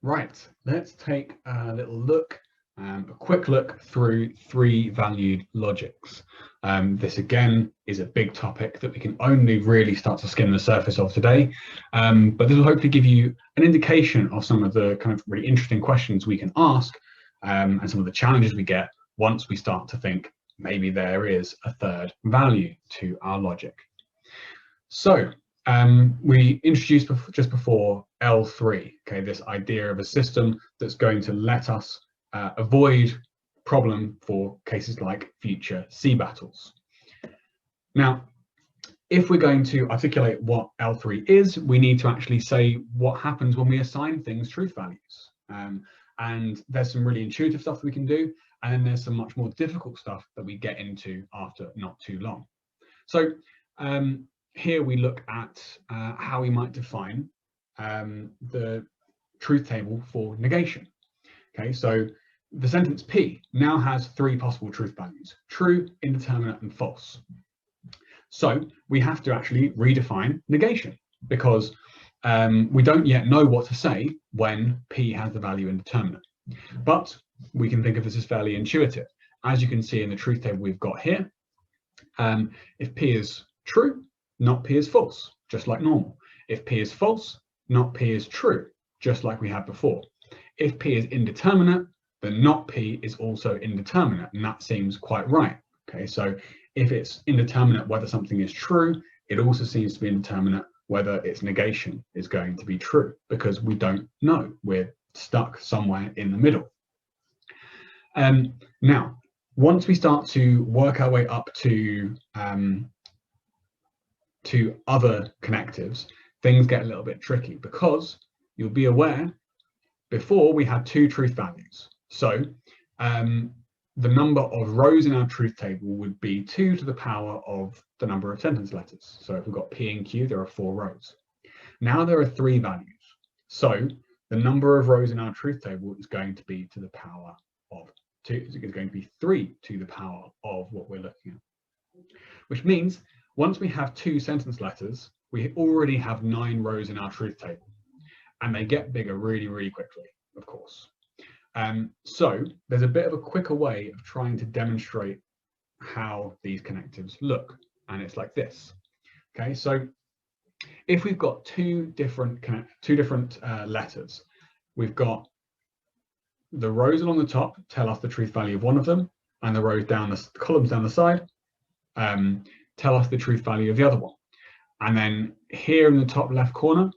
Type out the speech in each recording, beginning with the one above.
Right, let's take a little look, a quick look through three valued logics. This again is a big topic that we can only really start to skim the surface of today, but this will hopefully give you an indication of some of the kind of really interesting questions we can ask and some of the challenges we get once we start to think maybe there is a third value to our logic. So we introduced just before L3, okay, this idea of a system that's going to let us avoid problem for cases like future sea battles. Now, if we're going to articulate what L3 is, we need to actually say what happens when we assign things truth values. And there's some really intuitive stuff we can do, and then there's some much more difficult stuff that we get into after not too long. So here we look at how we might define the truth table for negation. Okay, so the sentence P now has three possible truth values: true, indeterminate, and false. So we have to actually redefine negation because we don't yet know what to say when P has the value indeterminate. But we can think of this as fairly intuitive. As you can see in the truth table we've got here, if P is true, not P is false, just like normal. If P is false, not P is true, just like we had before. If P is indeterminate, then not P is also indeterminate, and that seems quite right. Okay, so if it's indeterminate whether something is true, it also seems to be indeterminate whether its negation is going to be true, because we don't know. We're stuck somewhere in the middle. Now, once we start to work our way up to other connectives, things get a little bit tricky, because you'll be aware before we had two truth values. So the number of rows in our truth table would be 2 to the power of the number of sentence letters. So if we've got P and Q, there are 4 rows. Now there are 3 values. So the number of rows in our truth table is going to be to the power of 2. It's going to be 3 to the power of what we're looking at. Which means once we have 2 sentence letters, we already have 9 rows in our truth table. And they get bigger really, really quickly, of course. So there's a bit of a quicker way of trying to demonstrate how these connectives look, and it's like this. Okay, so if we've got two different letters, we've got the rows along the top tell us the truth value of one of them, and the rows down the columns down the side tell us the truth value of the other one. And then here in the top left corner,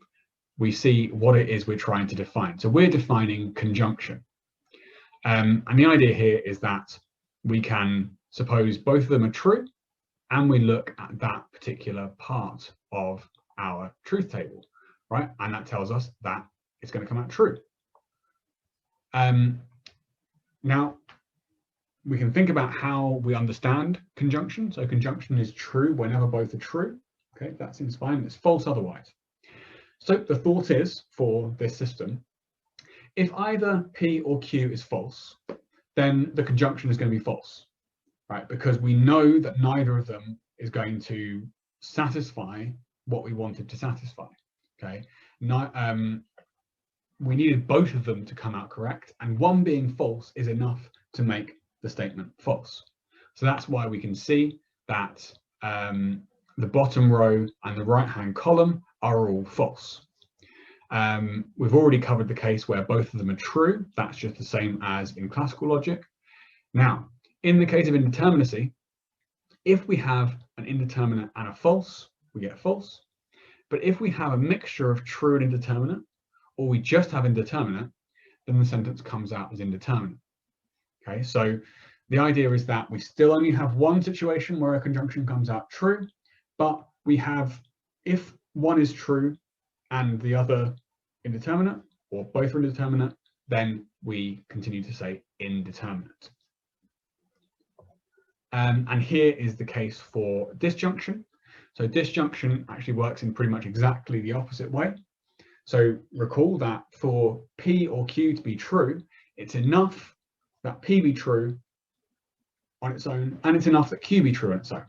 we see what it is we're trying to define. So we're defining conjunction. And the idea here is that we can suppose both of them are true, and we look at that particular part of our truth table, right? And that tells us that it's going to come out true. Now, we can think about how we understand conjunction. So conjunction is true whenever both are true. Okay, that seems fine. It's false otherwise. So the thought is, for this system, if either P or Q is false, then the conjunction is going to be false, right? Because we know that neither of them is going to satisfy what we wanted to satisfy, okay? We needed both of them to come out correct, and one being false is enough to make the statement false. So that's why we can see that the bottom row and the right-hand column are all false. We've already covered the case where both of them are true. That's just the same as in classical logic. Now, in the case of indeterminacy, if we have an indeterminate and a false, we get false. But if we have a mixture of true and indeterminate, or we just have indeterminate, then the sentence comes out as indeterminate. Okay, so the idea is that we still only have one situation where a conjunction comes out true, but we have, if one is true and the other indeterminate, or both are indeterminate, then we continue to say indeterminate. And here is the case for disjunction. So disjunction actually works in pretty much exactly the opposite way. So recall that for P or Q to be true, it's enough that P be true on its own, and it's enough that Q be true on its own.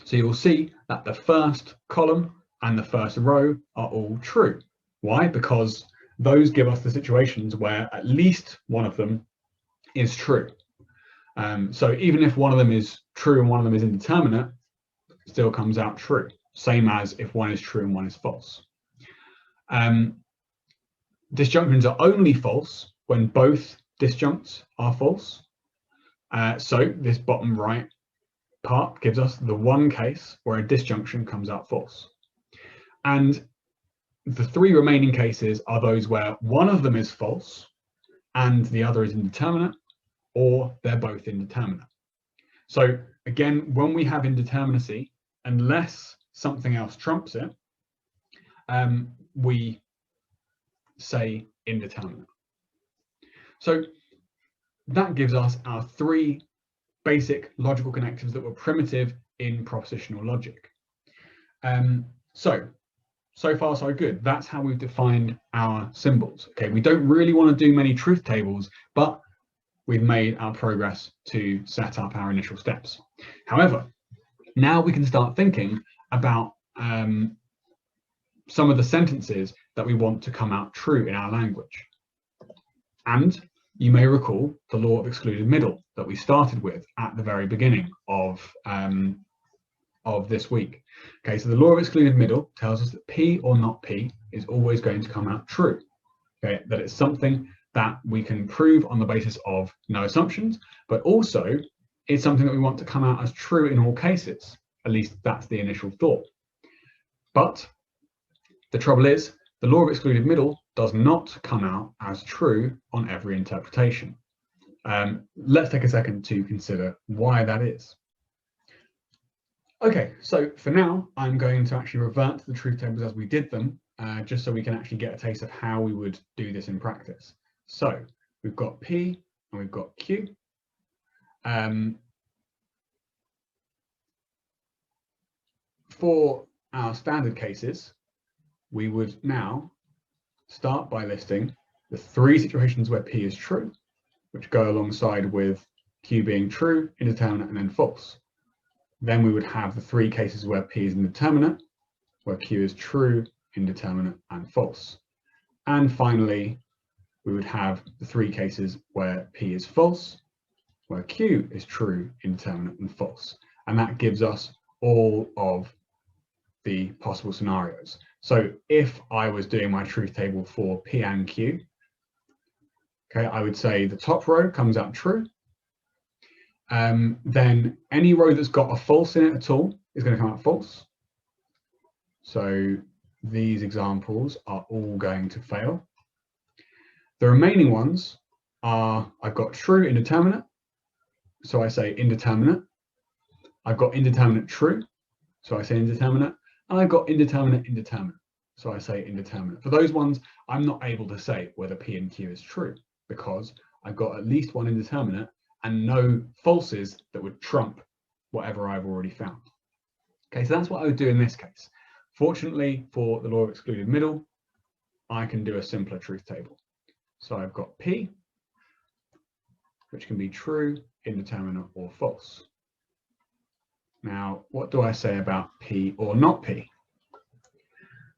So you will see that the first column and the first row are all true. Why? Because those give us the situations where at least one of them is true. So even if one of them is true and one of them is indeterminate, it still comes out true. Same as if one is true and one is false. Disjunctions are only false when both disjuncts are false. So this bottom right part gives us the one case where a disjunction comes out false. And the three remaining cases are those where one of them is false and the other is indeterminate, or they're both indeterminate. So again, when we have indeterminacy, unless something else trumps it, we say indeterminate. So that gives us our three basic logical connectives that were primitive in propositional logic. So far so good. That's how we've defined our symbols. Okay, we don't really want to do many truth tables, but we've made our progress to set up our initial steps. However, now we can start thinking about some of the sentences that we want to come out true in our language. And you may recall the law of excluded middle that we started with at the very beginning of this week. Okay, so the law of excluded middle tells us that P or not P is always going to come out true. Okay, that it's something that we can prove on the basis of no assumptions, but also it's something that we want to come out as true in all cases. At least that's the initial thought. But the trouble is, the law of excluded middle does not come out as true on every interpretation. Let's take a second to consider why that is. Okay, so for now, I'm going to actually revert to the truth tables as we did them, just so we can actually get a taste of how we would do this in practice. So we've got P and we've got Q. For our standard cases, we would now start by listing the three situations where P is true, which go alongside with Q being true, indeterminate, and then false. Then we would have the three cases where P is indeterminate, where Q is true, indeterminate, and false. And finally, we would have the three cases where P is false, where Q is true, indeterminate, and false. And that gives us all of the possible scenarios. So if I was doing my truth table for P and Q, okay, I would say the top row comes out true. Then any row that's got a false in it at all is going to come out false. So these examples are all going to fail. The remaining ones are, I've got true indeterminate, so I say indeterminate. I've got indeterminate true, so I say indeterminate. And I've got indeterminate indeterminate, so I say indeterminate. For those ones, I'm not able to say whether P and Q is true because I've got at least one indeterminate and no falses that would trump whatever I've already found. Okay, so that's what I would do in this case. Fortunately for the law of excluded middle, I can do a simpler truth table. So I've got P, which can be true, indeterminate, or false. Now, what do I say about P or not P?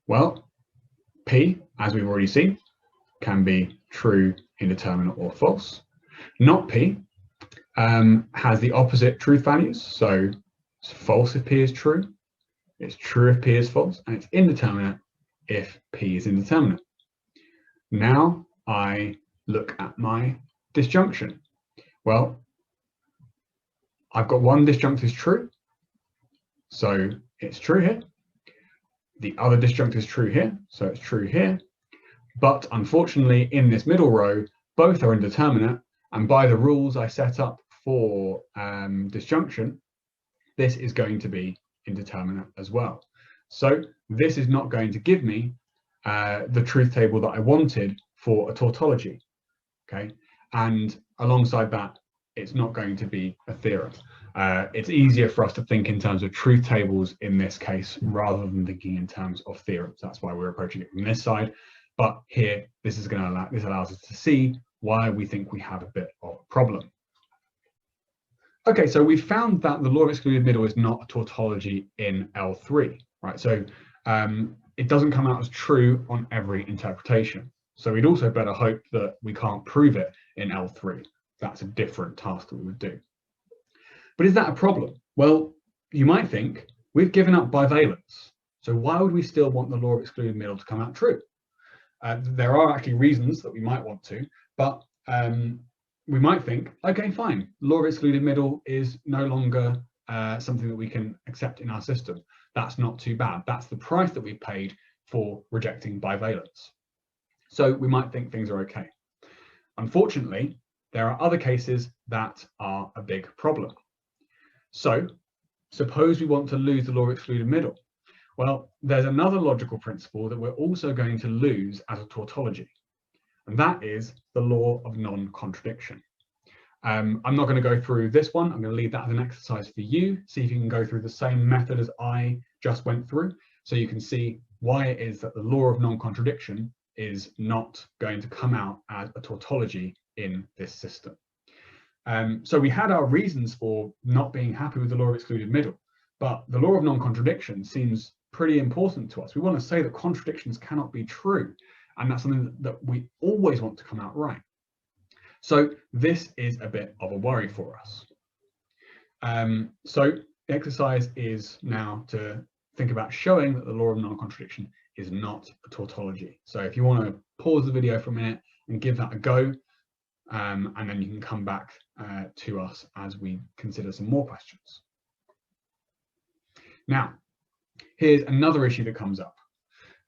Well, P, as we've already seen, can be true, indeterminate, or false. Not P has the opposite truth values. So it's false if P is true, it's true if P is false, and it's indeterminate if P is indeterminate. Now I look at my disjunction. Well, I've got one disjunct is true, so it's true here. The other disjunct is true here, so it's true here. But unfortunately, in this middle row, both are indeterminate, and by the rules I set up for disjunction, this is going to be indeterminate as well. So this is not going to give me the truth table that I wanted for a tautology. Okay, and alongside that, it's not going to be a theorem. It's easier for us to think in terms of truth tables in this case rather than thinking in terms of theorems. That's why we're approaching it from this side. But here, this allows us to see why we think we have a bit of a problem. Okay, so we found that the law of excluded middle is not a tautology in L3, right? So it doesn't come out as true on every interpretation. So we'd also better hope that we can't prove it in L3. That's a different task that we would do. But is that a problem? Well, you might think we've given up bivalence. So why would we still want the law of excluded middle to come out true? There are actually reasons that we might want to, but we might think, okay, fine, law of excluded middle is no longer something that we can accept in our system. That's not too bad. That's the price that we've paid for rejecting bivalence. So we might think things are okay. Unfortunately, there are other cases that are a big problem. So suppose we want to lose the law of excluded middle. Well, there's another logical principle that we're also going to lose as a tautology, and that is the law of non-contradiction. I'm not going to go through this one. I'm going to leave that as an exercise for you. See if you can go through the same method as I just went through, so you can see why it is that the law of non-contradiction is not going to come out as a tautology in this system. So we had our reasons for not being happy with the law of excluded middle, but the law of non-contradiction seems pretty important to us. We want to say that contradictions cannot be true, and that's something that we always want to come out right. So this is a bit of a worry for us. So the exercise is now to think about showing that the law of non-contradiction is not a tautology. So if you want to pause the video for a minute and give that a go, and then you can come back to us as we consider some more questions. Now, here's another issue that comes up.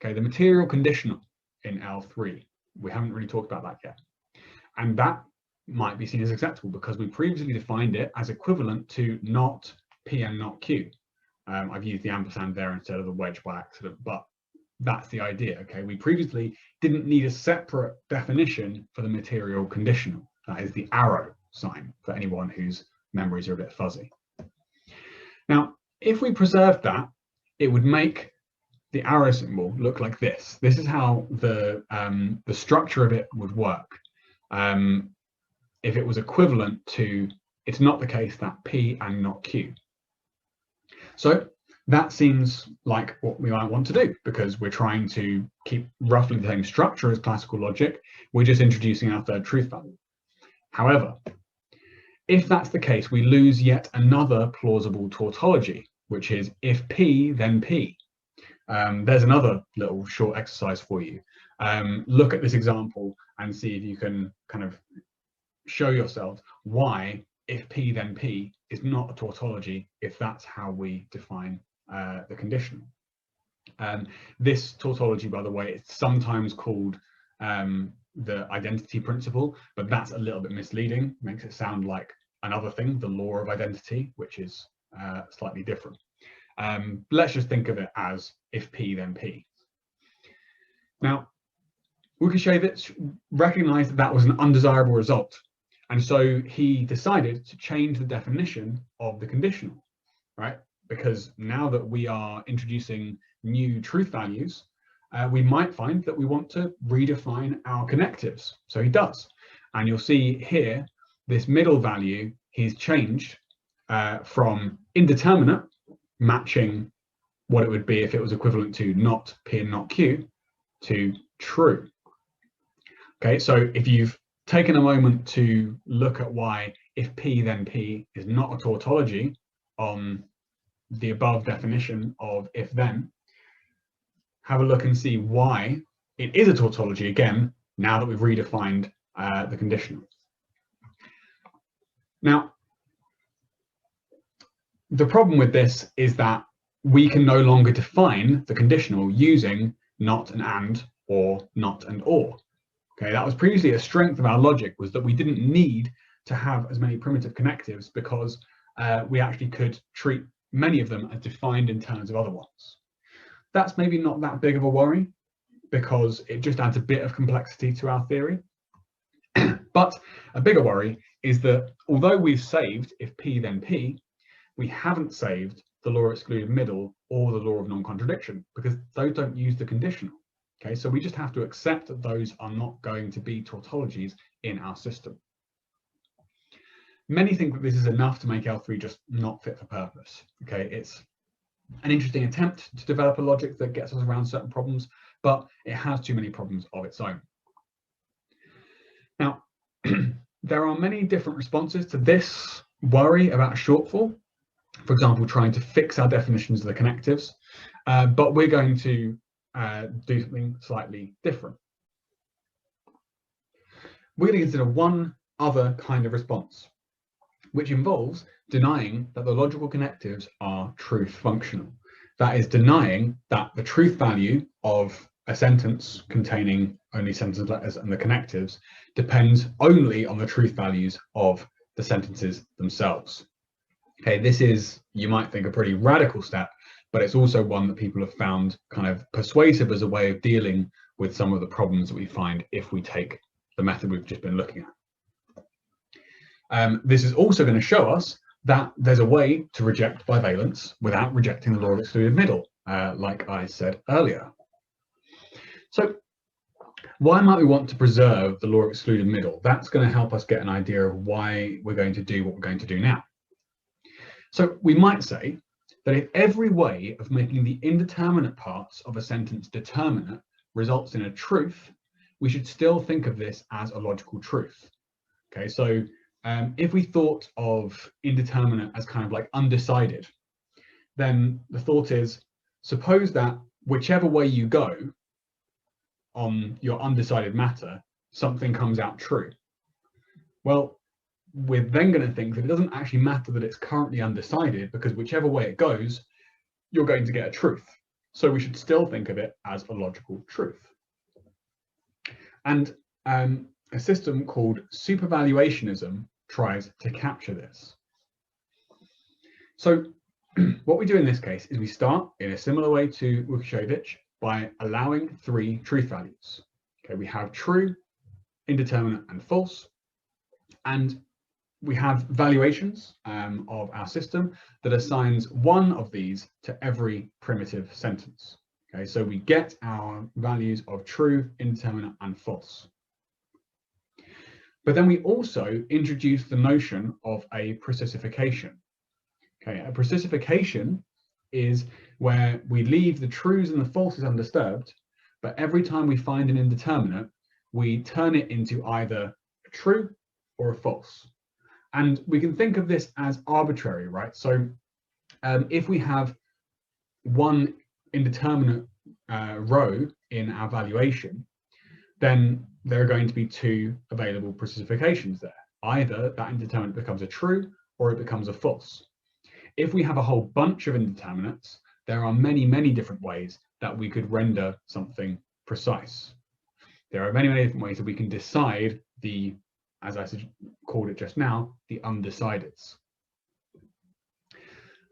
Okay, the material conditional in L3. We haven't really talked about that yet. And that might be seen as acceptable because we previously defined it as equivalent to not P and not Q. I've used the ampersand there instead of the wedge by accident, but that's the idea. Okay, we previously didn't need a separate definition for the material conditional. That is the arrow sign for anyone whose memories are a bit fuzzy. Now, if we preserved that, it would make the arrow symbol look like this. This is how the structure of it would work. If it was equivalent to, it's not the case that P and not Q. So that seems like what we might want to do because we're trying to keep roughly the same structure as classical logic. We're just introducing our third truth value. However, if that's the case, we lose yet another plausible tautology, which is if P, then P. There's another little short exercise for you. Look at this example and see if you can kind of show yourself why if P, then P is not a tautology if that's how we define the conditional. This tautology, by the way, it's sometimes called the identity principle, but that's a little bit misleading. Makes it sound like another thing, the law of identity, which is slightly different. Let's just think of it as if P, then P. Now, Łukasiewicz recognized that that was an undesirable result, and so he decided to change the definition of the conditional, right? Because now that we are introducing new truth values, we might find that we want to redefine our connectives. So he does. And you'll see here, this middle value, he's changed from indeterminate, matching what it would be if it was equivalent to not P and not Q, to true. Okay, so if you've taken a moment to look at why if P, then P is not a tautology on the above definition of if then, have a look and see why it is a tautology again, now that we've redefined the conditional. Now, the problem with this is that we can no longer define the conditional using not and or not and or. Okay, that was previously a strength of our logic, was that we didn't need to have as many primitive connectives because we actually could treat many of them as defined in terms of other ones. That's maybe not that big of a worry because it just adds a bit of complexity to our theory. But a bigger worry is that although we've saved if P, then P, we haven't saved the law of excluded middle or the law of non-contradiction because those don't use the conditional. Okay, so we just have to accept that those are not going to be tautologies in our system. Many think that this is enough to make L3 just not fit for purpose. Okay, it's an interesting attempt to develop a logic that gets us around certain problems, but it has too many problems of its own. there are many different responses to this worry about a shortfall. For example, trying to fix our definitions of the connectives, but we're going to do something slightly different. We're going to consider one other kind of response, which involves denying that the logical connectives are truth functional. That is, denying that the truth value of a sentence containing only sentence letters and the connectives depends only on the truth values of the sentences themselves. Okay, this is, you might think, a pretty radical step, but it's also one that people have found kind of persuasive as a way of dealing with some of the problems that we find if we take the method we've just been looking at. This is also going to show us that there's a way to reject bivalence without rejecting the law of excluded middle, like I said earlier. So why might we want to preserve the law of excluded middle? That's going to help us get an idea of why we're going to do what we're going to do now. So we might say that if every way of making the indeterminate parts of a sentence determinate results in a truth, we should still think of this as a logical truth. Okay, so if we thought of indeterminate as kind of like undecided, then the thought is, suppose that whichever way you go on your undecided matter, something comes out true. Well, we're then going to think that it doesn't actually matter that it's currently undecided, because whichever way it goes, you're going to get a truth. So we should still think of it as a logical truth. And a system called supervaluationism tries to capture this. So what we do in this case is we start in a similar way to Łukasiewicz by allowing three truth values. Okay, we have true, indeterminate, and false. And we have valuations of our system that assigns one of these to every primitive sentence. Okay, so we get our values of true, indeterminate, and false. But then we also introduce the notion of a precisification. Okay, a precisification is where we leave the trues and the falses undisturbed, but every time we find an indeterminate, we turn it into either a true or a false. And we can think of this as arbitrary, right? So if we have one indeterminate row in our valuation, then there are going to be two available precisifications there. Either that indeterminate becomes a true or it becomes a false. If we have a whole bunch of indeterminates, there are many, many different ways that we could render something precise. There are many, many different ways that we can decide the, as I called it just now, the undecideds.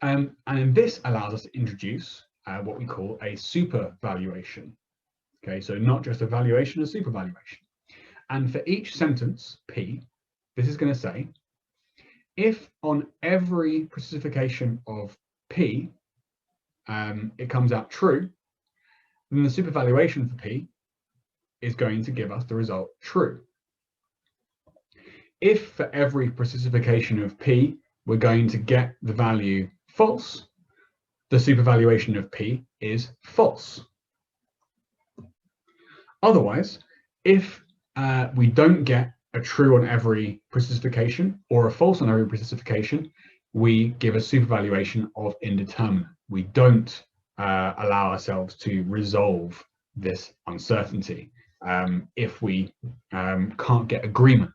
And then this allows us to introduce what we call a supervaluation. Okay, so not just a valuation, a supervaluation. And for each sentence, P, this is going to say, if on every precisification of P, it comes out true, then the supervaluation for P is going to give us the result true. If for every precisification of P, we're going to get the value false, the supervaluation of P is false. Otherwise, if we don't get a true on every precisification or a false on every precisification, we give a supervaluation of indeterminate. We don't allow ourselves to resolve this uncertainty if we can't get agreement.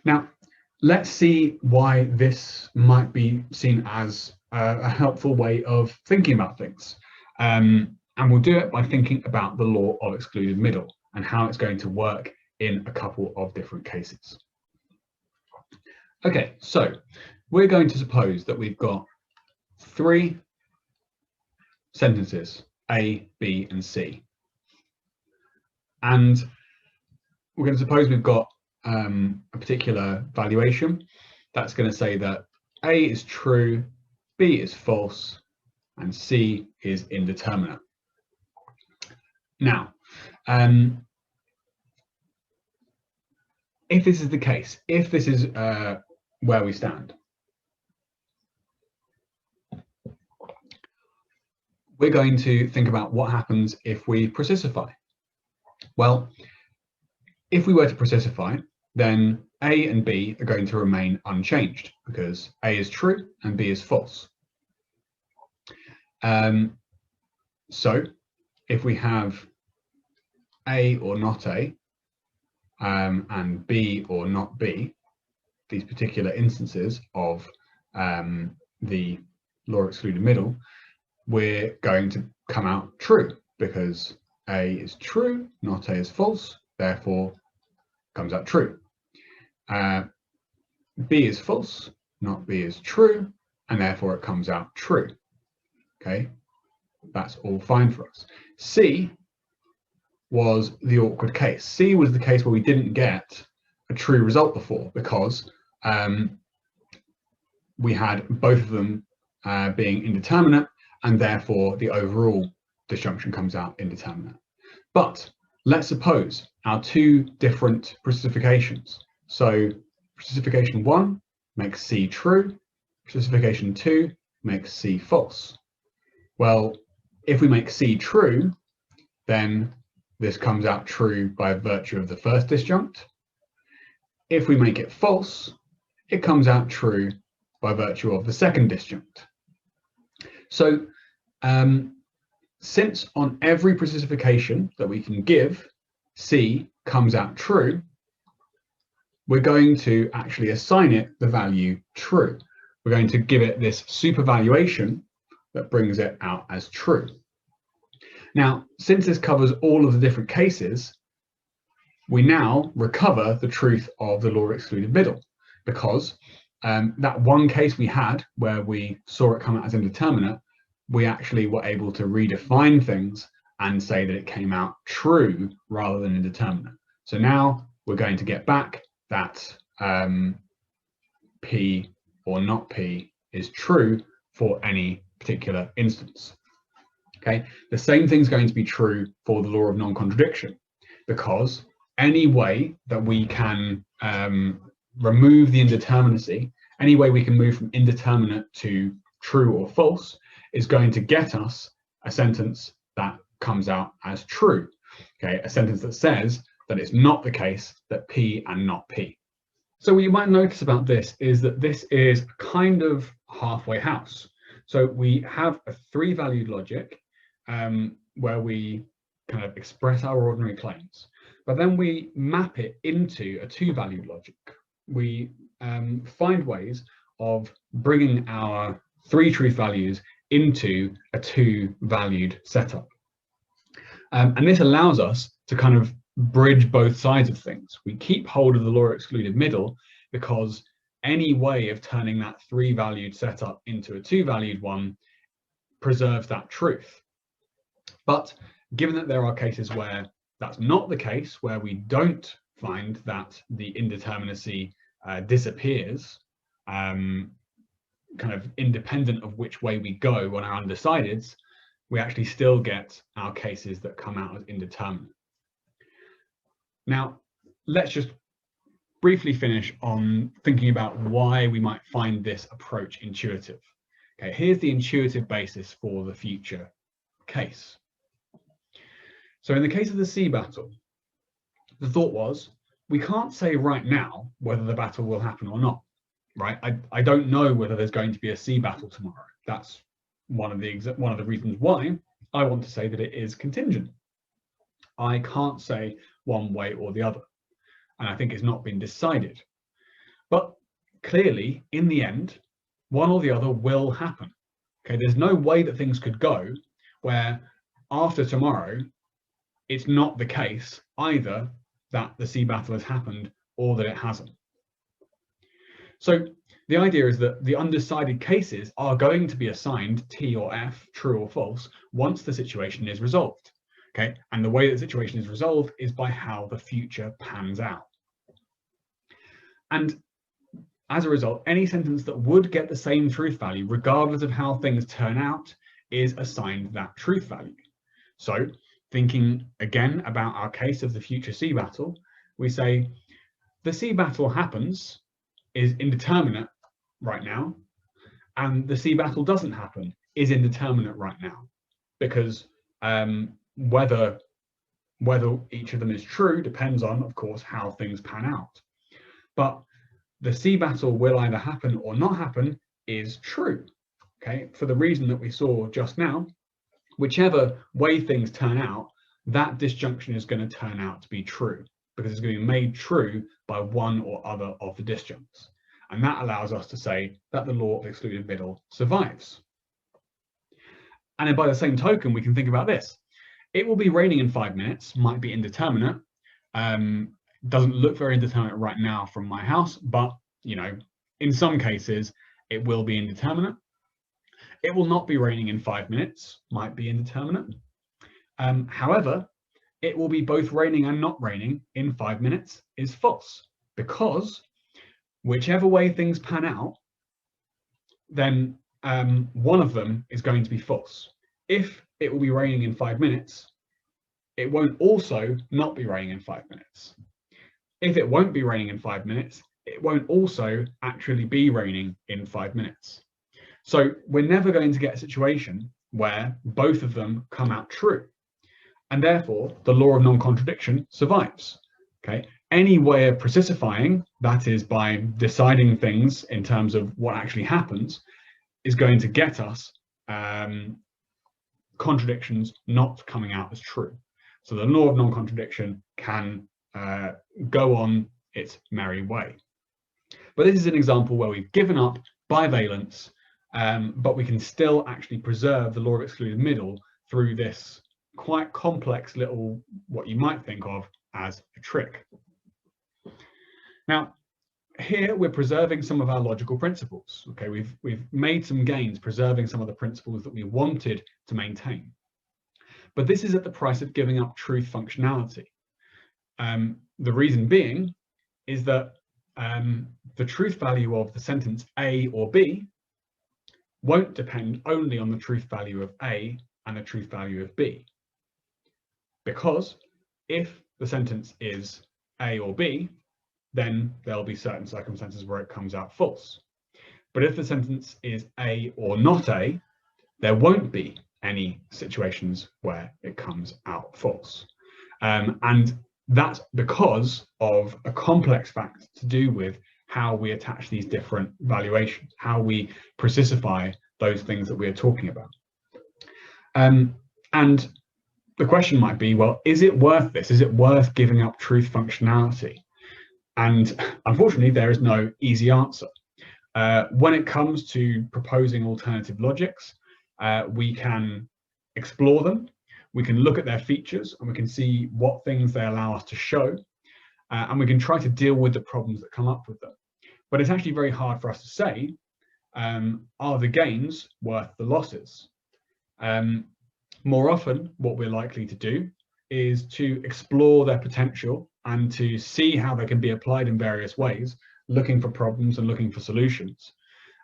Now, let's see why this might be seen as a helpful way of thinking about things. And we'll do it by thinking about the law of excluded middle and how it's going to work in a couple of different cases. Okay, so we're going to suppose that we've got three sentences, A, B, and C. And we're going to suppose we've got a particular valuation that's going to say that A is true, B is false, and C is indeterminate. Now, if this is the case, if this is where we stand, we're going to think about what happens if we precissify. Well, if we were to precissify, then A and B are going to remain unchanged because A is true and B is false. So if we have A or not A and B or not B, these particular instances of the law excluded middle, we're going to come out true because A is true, not A is false, therefore comes out true. B is false, not B is true, and therefore it comes out true. Okay, that's all fine for us. C was the awkward case. C was the case where we didn't get a true result before because we had both of them being indeterminate, and therefore the overall disjunction comes out indeterminate. But let's suppose our two different precipitations. So preciptation 1 makes C true, preciptation 2 makes C false. Well, if we make C true, then this comes out true by virtue of the first disjunct. If we make it false, it comes out true by virtue of the second disjunct. So since on every precipitation that we can give, C comes out true, we're going to actually assign it the value true. We're going to give it this supervaluation that brings it out as true. Now, since this covers all of the different cases, we now recover the truth of the law excluded middle, because that one case we had where we saw it come out as indeterminate, we actually were able to redefine things and say that it came out true rather than indeterminate. So now we're going to get back that P or not P is true for any particular instance. Okay, the same thing's going to be true for the law of non-contradiction, because any way that we can remove the indeterminacy, any way we can move from indeterminate to true or false, is going to get us a sentence that comes out as true. Okay, a sentence that says that it's not the case that P and not P. So what you might notice about this is that this is a kind of halfway house. So we have a three-valued logic where we kind of express our ordinary claims, but then we map it into a two-valued logic. We find ways of bringing our three truth values into a two-valued setup. And this allows us to kind of bridge both sides of things. We keep hold of the law excluded middle because any way of turning that three-valued setup into a two-valued one preserves that truth. But given that there are cases where that's not the case, where we don't find that the indeterminacy disappears, kind of independent of which way we go on our undecideds, we actually still get our cases that come out as indeterminate. Now, let's just briefly finish on thinking about why we might find this approach intuitive. Okay, here's the intuitive basis for the future case. So in the case of the sea battle, the thought was, we can't say right now whether the battle will happen or not, right? I don't know whether there's going to be a sea battle tomorrow. That's one of the reasons why I want to say that it is contingent. I can't say one way or the other, and I think it's not been decided. But clearly, in the end, one or the other will happen. Okay, there's no way that things could go where after tomorrow, it's not the case either that the sea battle has happened or that it hasn't. So the idea is that the undecided cases are going to be assigned T or F, true or false, once the situation is resolved. Okay, and the way that the situation is resolved is by how the future pans out. And as a result, any sentence that would get the same truth value, regardless of how things turn out, is assigned that truth value. So thinking again about our case of the future sea battle, we say the sea battle happens is indeterminate right now, and the sea battle doesn't happen is indeterminate right now, because whether each of them is true depends on, of course, how things pan out. but the sea battle will either happen or not happen is true. Okay, for the reason that we saw just now, whichever way things turn out, that disjunction is going to turn out to be true, because it's going to be made true by one or other of the disjuncts. And that allows us to say that the law of excluded middle survives. And then by the same token, we can think about this. It will be raining in 5 minutes, might be indeterminate. Doesn't look very indeterminate right now from my house, but in some cases, it will be indeterminate. It will not be raining in 5 minutes, might be indeterminate. However, it will be both raining and not raining in 5 minutes is false, because whichever way things pan out, then one of them is going to be false. If it will be raining in 5 minutes, it won't also not be raining in 5 minutes. If it won't be raining in 5 minutes, it won't also actually be raining in 5 minutes. So we're never going to get a situation where both of them come out true. And therefore, the law of non-contradiction survives. Okay? Any way of precisifying, that is by deciding things in terms of what actually happens, is going to get us contradictions not coming out as true. So the law of non-contradiction can go on its merry way. But this is an example where we've given up bivalence, but we can still actually preserve the law of excluded middle through this quite complex little, what you might think of as a trick. Now, here we're preserving some of our logical principles. Okay, we've made some gains preserving some of the principles that we wanted to maintain. But this is at the price of giving up truth functionality. The reason being is that the truth value of the sentence A or B won't depend only on the truth value of A and the truth value of B. Because if the sentence is A or B, then there'll be certain circumstances where it comes out false. But if the sentence is A or not A, there won't be any situations where it comes out false. And that's because of a complex fact to do with how we attach these different valuations, how we precisify those things that we're talking about. And the question might be, well, is it worth this? Is it worth giving up truth functionality? And unfortunately, there is no easy answer. When it comes to proposing alternative logics, we can explore them, we can look at their features, and we can see what things they allow us to show, and we can try to deal with the problems that come up with them. But it's actually very hard for us to say, are the gains worth the losses? More often, what we're likely to do is to explore their potential and to see how they can be applied in various ways, looking for problems and looking for solutions.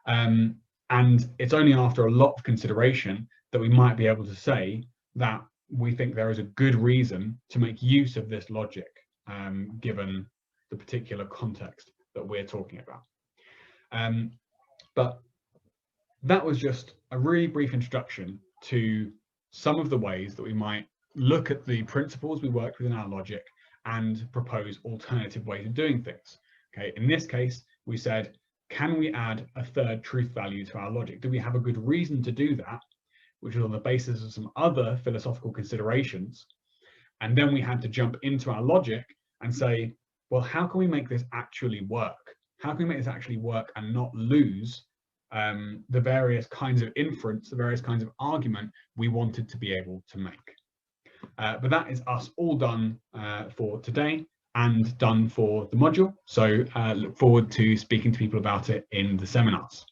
And it's only after a lot of consideration that we might be able to say that we think there is a good reason to make use of this logic, given the particular context that we're talking about. But that was just a really brief introduction to some of the ways that we might look at the principles we worked with in our logic and propose alternative ways of doing things. Okay, in this case, we said, can we add a third truth value to our logic? Do we have a good reason to do that, which is on the basis of some other philosophical considerations? And then we had to jump into our logic and say, well, how can we make this actually work? How can we make this actually work and not lose the various kinds of inference, the various kinds of argument we wanted to be able to make? But that is us all done for today and done for the module. So look forward to speaking to people about it in the seminars.